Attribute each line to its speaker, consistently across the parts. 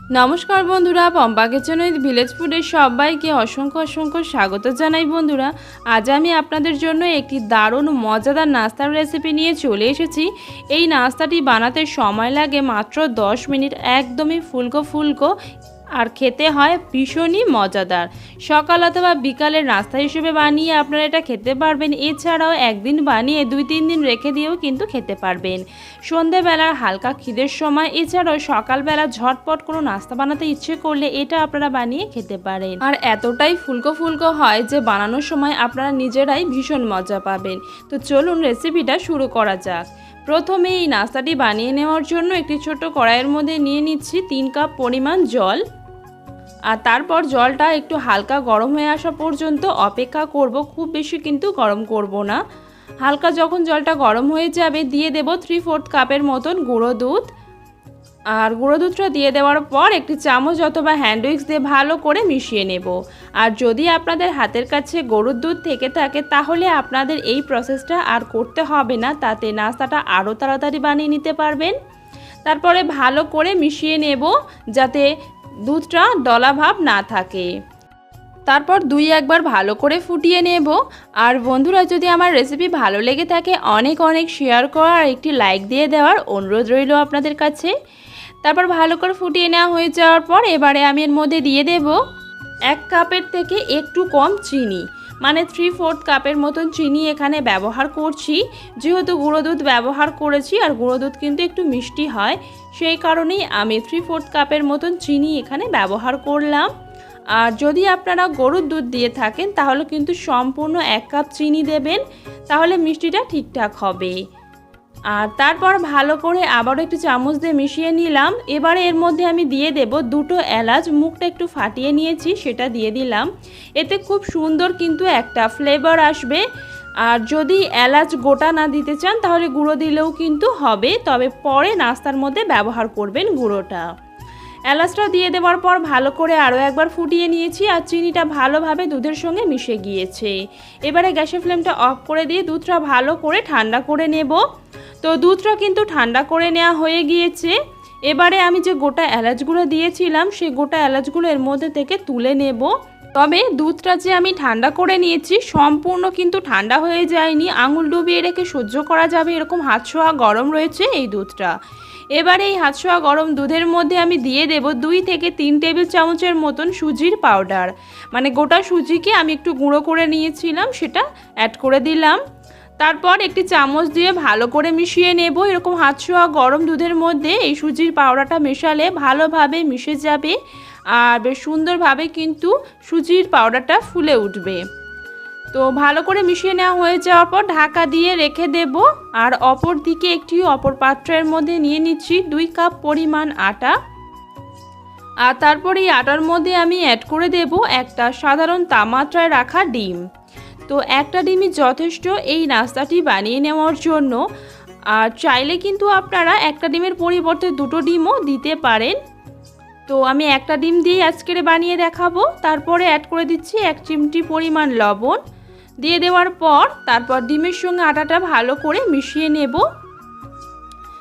Speaker 1: নমস্কার বন্ধুরা, Pampa kitchen with village ফুডের সবাইকে অসংখ্য অসংখ্য স্বাগত জানাই। বন্ধুরা, আজ আমি আপনাদের জন্য একটি দারুণ মজাদার নাস্তার রেসিপি নিয়ে চলে এসেছি। এই নাস্তাটি বানাতে সময় লাগে মাত্র 10 মিনিট, একদমই ফুলকো ফুলকো আর খেতে হয় ভীষণই মজাদার। সকাল অথবা বিকালের নাস্তা হিসেবে বানিয়ে আপনারা এটা খেতে পারবেন। এছাড়াও একদিন বানিয়ে 2-3 দিন রেখে দিয়েও কিন্তু খেতে পারবেন। সন্ধেবেলার হালকা খিদের সময়, এছাড়াও সকালবেলা ঝটপট কোনো নাস্তা বানাতে ইচ্ছে করলে এটা আপনারা বানিয়ে খেতে পারেন। আর এতটাই ফুলকো ফুলকো হয় যে বানানোর সময় আপনারা নিজেরাই ভীষণ মজা পাবেন। তো চলুন রেসিপিটা শুরু করা যাক। প্রথমে এই নাস্তাটি বানিয়ে নেওয়ার জন্য একটি ছোট কড়াইয়ের মধ্যে নিয়ে নিচ্ছি 3 কাপ পরিমাণ জল। আর তারপর জলটা একটু হালকা গরম হয়ে আসা পর্যন্ত অপেক্ষা করব, খুব বেশি কিন্তু গরম করব না। হালকা যখন জলটা গরম হয়ে যাবে দিয়ে দেব 3/4 কাপের মতন গুঁড়ো দুধ। আর গুঁড়ো দুধটা দিয়ে দেওয়ার পর একটি চামচ অথবা হ্যান্ড উইক্স দিয়ে ভালো করে মিশিয়ে নেব। আর যদি আপনাদের হাতের কাছে গরুর দুধ থেকে থাকে তাহলে আপনাদের এই প্রসেসটা আর করতে হবে না, তাতে নাস্তাটা আরও তাড়াতাড়ি বানিয়ে নিতে পারবেন। তারপরে ভালো করে মিশিয়ে নেব যাতে দুধটা দলা ভাব না থাকে। তারপর 2-1 বার ভালো করে ফুটিয়ে নেব। আর বন্ধুরা, যদি আমার রেসিপি ভালো লেগে থাকে অনেক অনেক শেয়ার করা আর একটি লাইক দিয়ে দেওয়ার অনুরোধ রইল আপনাদের কাছে। তারপর ভালো করে ফুটিয়ে নেওয়া হয়ে যাওয়ার পর এবারে আমি এর মধ্যে দিয়ে দেব 1 কাপের থেকে একটু কম চিনি, মানে 3/4 কাপের মতন চিনি এখানে ব্যবহার করছি। যেহেতু গুঁড়ো দুধ ব্যবহার করেছি আর গুঁড়ো দুধ কিন্তু একটু মিষ্টি হয়, সেই কারণেই আমি 3/4 কাপের মতন চিনি এখানে ব্যবহার করলাম। আর যদি আপনারা গরুর দুধ দিয়ে থাকেন তাহলে কিন্তু সম্পূর্ণ 1 কাপ চিনি দেবেন, তাহলে মিষ্টিটা ঠিকঠাক হবে। আর তারপর ভালো করে আবারও একটু চামচ দিয়ে মিশিয়ে নিলাম। এবারে এর মধ্যে আমি দিয়ে দেব 2টো এলাচ, মুখটা একটু ফাটিয়ে নিয়েছি সেটা দিয়ে দিলাম। এতে খুব সুন্দর কিন্তু একটা ফ্লেভার আসবে। আর যদি এলাচ গোটা না দিতে চান তাহলে গুঁড়ো দিলেও কিন্তু হবে, তবে পরে নাস্তার মধ্যে ব্যবহার করবেন গুঁড়োটা। এলাচটা দিয়ে দেওয়ার পর ভালো করে আরও একবার ফুটিয়ে নিয়েছি আর চিনিটা ভালোভাবে দুধের সঙ্গে মিশে গিয়েছে। এবারে গ্যাসের ফ্লেমটা অফ করে দিয়ে দুধটা ভালো করে ঠান্ডা করে নেব। তো দুধটা কিন্তু ঠান্ডা করে নেওয়া হয়ে গিয়েছে। এবারে আমি যে গোটা এলাচগুলো দিয়েছিলাম সেই গোটা এলাচগুলো এর মধ্যে থেকে তুলে নেব। তবে দুধটা যে আমি ঠান্ডা করে নিয়েছি সম্পূর্ণ কিন্তু ঠান্ডা হয়ে যায়নি, আঙুল ডুবিয়ে রেখে সহ্য করা যাবে এরকম হাত ছোঁয়া গরম রয়েছে এই দুধটা। এবারে এই হাত ছোঁয়া গরম দুধের মধ্যে আমি দিয়ে দেব 2 থেকে 3 টেবিল চামচের মতন সুজির পাউডার, মানে গোটা সুজিকে আমি একটু গুঁড়ো করে নিয়েছিলাম সেটা অ্যাড করে দিলাম। তারপর একটি চামচ দিয়ে ভালো করে মিশিয়ে নেব। এরকম হাত ছোঁয়া গরম দুধের মধ্যে এই সুজির পাউডারটা মেশালে ভালোভাবে মিশে যাবে আর বেশ সুন্দরভাবে কিন্তু সুজির পাউডারটা ফুলে উঠবে। তো ভালো করে মিশিয়ে নেওয়া হয়ে যাওয়ার পর ঢাকা দিয়ে রেখে দেব। আর অপর দিকে একটি অপর পাত্রের মধ্যে নিয়ে নিচ্ছি 2 কাপ পরিমাণ আটা। আর তারপর এই আটার মধ্যে আমি অ্যাড করে দেব একটা সাধারণ তাপমাত্রায় রাখা ডিম। তো একটা ডিমই যথেষ্ট এই নাস্তাটি বানিয়ে নেওয়ার জন্য। আর চাইলে কিন্তু আপনারা একটা ডিমের পরিবর্তে 2টো ডিমও দিতে পারেন। তো আমি একটা ডিম দিয়ে আজকের বানিয়ে দেখাবো। তারপরে অ্যাড করে দিচ্ছি 1 চিমটি পরিমাণ লবণ। দিয়ে দেওয়ার পর তারপর ডিমের সঙ্গে আটাটা ভালো করে মিশিয়ে নেব।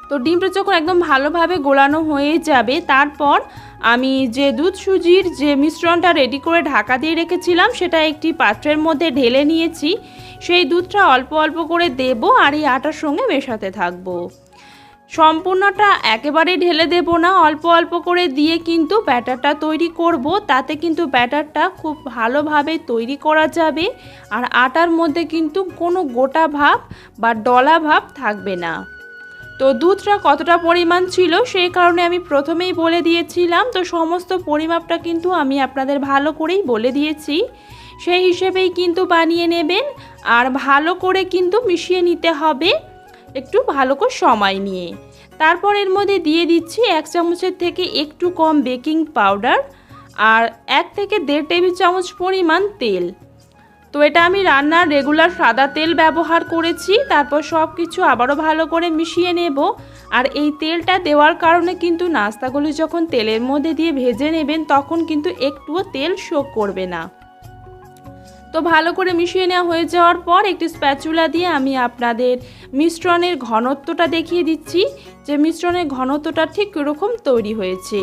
Speaker 1: তো ডিমটা যখন একদম ভালোভাবে গোলানো হয়ে যাবে তারপর আমি যে দুধ সুজির যে মিশ্রণটা রেডি করে ঢাকা দিয়ে রেখেছিলাম সেটা একটি পাত্রের মধ্যে ঢেলে নিয়েছি। সেই দুধটা অল্প অল্প করে দেব আর এই আটার সঙ্গে মেশাতে থাকবো। সম্পূর্ণটা একেবারে ঢেলে দেব না, অল্প অল্প করে দিয়ে কিন্তু ব্যাটারটা তৈরি করব। তাতে কিন্তু ব্যাটারটা খুব ভালোভাবে তৈরি করা যাবে আর আটার মধ্যে কিন্তু কোনো গোটা ভাব বা ডলা ভাব থাকবে না। তো দুধটা কতটা পরিমাণ ছিল সেই কারণে আমি প্রথমেই বলে দিয়েছিলাম। তো সমস্ত পরিমাপটা কিন্তু আমি আপনাদের ভালো করেই বলে দিয়েছি, সেই হিসেবেই কিন্তু বানিয়ে নেবেন। আর ভালো করে কিন্তু মিশিয়ে নিতে হবে একটু ভালো করে সময় নিয়ে। তারপর এর মধ্যে দিয়ে দিচ্ছি 1 চামচের থেকে একটু কম বেকিং পাউডার আর 1 থেকে 1.5 টেবিল চামচ পরিমাণ তেল। তো এটা আমি রান্নার রেগুলার সাদা তেল ব্যবহার করেছি। তারপর সব কিছু আবারও ভালো করে মিশিয়ে নেব। আর এই তেলটা দেওয়ার কারণে কিন্তু নাস্তাগুলি যখন তেলের মধ্যে দিয়ে ভেজে নেবেন তখন কিন্তু একটুও তেল শোক করবে না। তো ভালো করে মিশিয়ে নেওয়া হয়ে যাওয়ার পর একটি স্প্যাচুলা দিয়ে আমি আপনাদের মিশ্রণের ঘনত্বটা দেখিয়ে দিচ্ছি যে মিশ্রণের ঘনত্বটা ঠিক কীরকম তৈরি হয়েছে।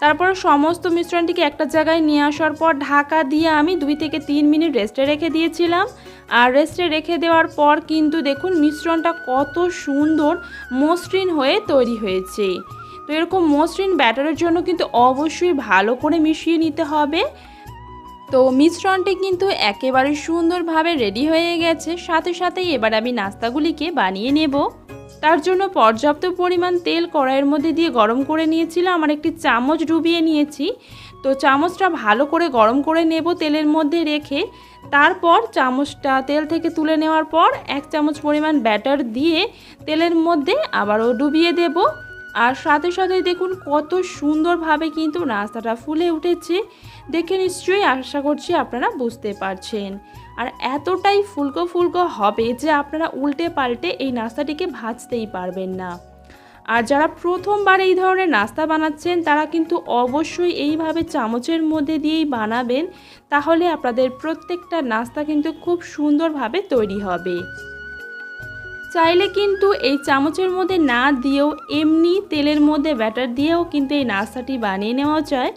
Speaker 1: তারপর সমস্ত মিশ্রণটিকে একটা জায়গায় নিয়ে আসার পর ঢাকা দিয়ে আমি 2 থেকে 3 মিনিট রেস্টে রেখে দিয়েছিলাম। আর রেস্টে রেখে দেওয়ার পর কিন্তু দেখুন মিশ্রণটা কত সুন্দর মসৃণ হয়ে তৈরি হয়েছে। তো এরকম মসৃণ ব্যাটারের জন্য কিন্তু অবশ্যই ভালো করে মিশিয়ে নিতে হবে। তো মিশ্রণটি কিন্তু একেবারে সুন্দরভাবে রেডি হয়ে গেছে। সাথে সাথেই এবার আমি নাস্তাগুলিকে বানিয়ে নেব। তার জন্য পর্যাপ্ত পরিমাণ তেল কড়াইয়ের মধ্যে দিয়ে গরম করে নিয়েছিলাম। আমার একটি চামচ ডুবিয়ে নিয়েছি। তো চামচটা ভালো করে গরম করে নেব তেলের মধ্যে রেখে। তারপর চামচটা তেল থেকে তুলে নেওয়ার পর 1 চামচ পরিমাণ ব্যাটার দিয়ে তেলের মধ্যে আবারও ডুবিয়ে দেব। আর সাথে সাথেই দেখুন কত সুন্দরভাবে কিন্তু নাস্তাটা ফুলে উঠেছে। দেখে নিশ্চয়ই আশা করছি আপনারা বুঝতে পারছেন। আর এতটাই ফুলকো ফুলকো হবে যে আপনারা উল্টে পাল্টে এই নাস্তাটিকে ভাজতেই পারবেন না। আর যারা প্রথমবার এই ধরনের নাস্তা বানাচ্ছেন তারা কিন্তু অবশ্যই এইভাবে চামচের মধ্যে দিয়েই বানাবেন, তাহলে আপনাদের প্রত্যেকটা নাস্তা কিন্তু খুব সুন্দরভাবে তৈরি হবে। চাইলে কিন্তু এই চামচের মধ্যে না দিয়েও এমনি তেলের মধ্যে ব্যাটার দিয়েও কিন্তু এই নাস্তাটি বানিয়ে নেওয়া যায়।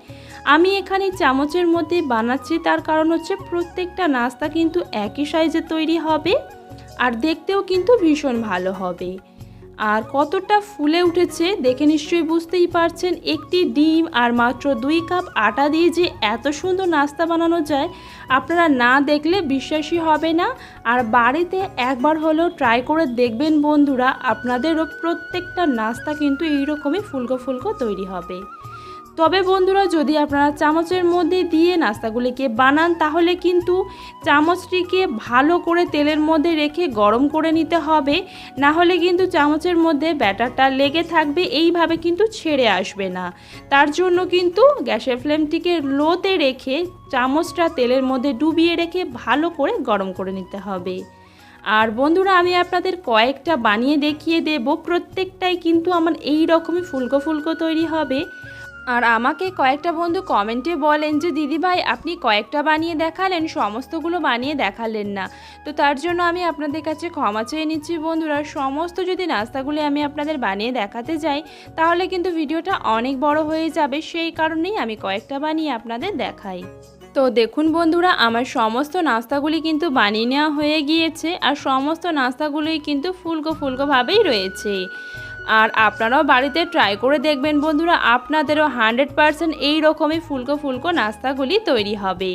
Speaker 1: আমি এখানে চামচের মধ্যে বানাচ্ছি, তার কারণ হচ্ছে প্রত্যেকটা নাস্তা কিন্তু একই সাইজে তৈরি হবে আর দেখতেও কিন্তু ভীষণ ভালো হবে। আর কতটা ফুলে উঠেছে দেখে নিশ্চয়ই বুঝতেই পারছেন। একটি ডিম আর মাত্র 2 কাপ আটা দিয়ে যে এত সুন্দর নাস্তা বানানো যায় আপনারা না দেখলে বিশ্বাসই হবে না। আর বাড়িতে একবার হলেও ট্রাই করে দেখবেন বন্ধুরা, আপনাদেরও প্রত্যেকটা নাস্তা কিন্তু এইরকমই ফুলকো ফুলকো তৈরি হবে। তবে বন্ধুরা যদি আপনারা চামচের মধ্যে দিয়ে নাস্তাগুলিকে বানান তাহলে কিন্তু চামচটিকে ভালো করে তেলের মধ্যে রেখে গরম করে নিতে হবে, না হলে কিন্তু চামচের মধ্যে ব্যাটারটা লেগে থাকবে, এইভাবে কিন্তু ছেড়ে আসবে না। তার জন্য কিন্তু গ্যাসের ফ্লেমটিকে লোতে রেখে চামচটা তেলের মধ্যে ডুবিয়ে রেখে ভালো করে গরম করে নিতে হবে। আর বন্ধুরা আমি আপনাদের কয়েকটা বানিয়ে দেখিয়ে দেব, প্রত্যেকটাই কিন্তু আমার এই রকমই ফুলকো ফুলকো তৈরি হবে। আর আমাকে কয়েকটা বন্ধু কমেন্টে বলেন যে দিদিভাই আপনি কয়েকটা বানিয়ে দেখালেন, সমস্তগুলো বানিয়ে দেখালেন না। তো তার জন্য আমি আপনাদের কাছে ক্ষমা চেয়ে নিচ্ছি বন্ধুরা। সমস্ত যদি নাস্তাগুলি আমি আপনাদের বানিয়ে দেখাতে যাই তাহলে কিন্তু ভিডিওটা অনেক বড় হয়ে যাবে, সেই কারণেই আমি কয়েকটা বানিয়ে আপনাদের দেখাই। তো দেখুন বন্ধুরা আমার সমস্ত নাস্তাগুলি কিন্তু বানিয়ে নেওয়া হয়ে গিয়েছে আর সমস্ত নাস্তাগুলোই কিন্তু ফুলকো ফুলকোভাবেই রয়েছে। আর আপনারাও বাড়িতে ট্রাই করে দেখবেন বন্ধুরা, আপনাদেরও 100% এই রকমই ফুলকো ফুলকো নাস্তাগুলি তৈরি হবে।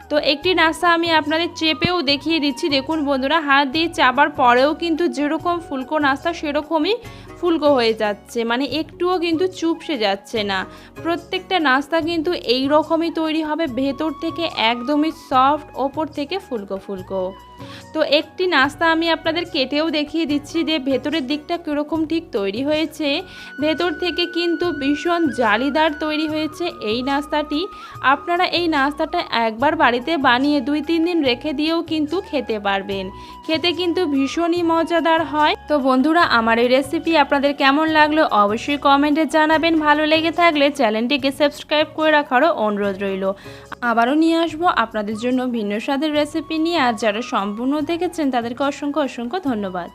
Speaker 1: তো একটি নাস্তা আমি আপনাদের চেপেও দেখিয়ে দিচ্ছি। দেখুন বন্ধুরা হাত দিয়ে চাপার পরেও কিন্তু যেরকম ফুলকো নাস্তা সেরকমই ফুলকো হয়ে যাচ্ছে, মানে একটুও কিন্তু চুপসে যাচ্ছে না। প্রত্যেকটা নাস্তা কিন্তু এই রকমই তৈরি হবে, ভেতর থেকে একদমই সফট, ওপর থেকে ফুলকো ফুলকো। তো একটি নাস্তা আমি আপনাদের কেটেও দেখিয়ে দিচ্ছি যে ভেতরের দিকটা কীরকম ঠিক তৈরি হয়েছে। ভেতর থেকে কিন্তু ভীষণ জালিদার তৈরি হয়েছে এই নাস্তাটি। আপনারা এই নাস্তাটা একবার বাড়িতে বানিয়ে 2-3 দিন রেখে দিয়েও কিন্তু খেতে পারবেন, খেতে কিন্তু ভীষণই মজাদার হয়। তো বন্ধুরা আমার এই রেসিপি আপনাদের কেমন লাগলো অবশ্যই কমেন্টে জানাবেন। ভালো লেগে থাকলে চ্যানেলটিকে সাবস্ক্রাইব করে রাখারও অনুরোধ রইল। আবারও নিয়ে আসবো আপনাদের জন্য ভিন্ন স্বাদের রেসিপি নিয়ে। আর যারা সম্পূর্ণ দেখেছেন তাদেরকে অসংখ্য অসংখ্য ধন্যবাদ।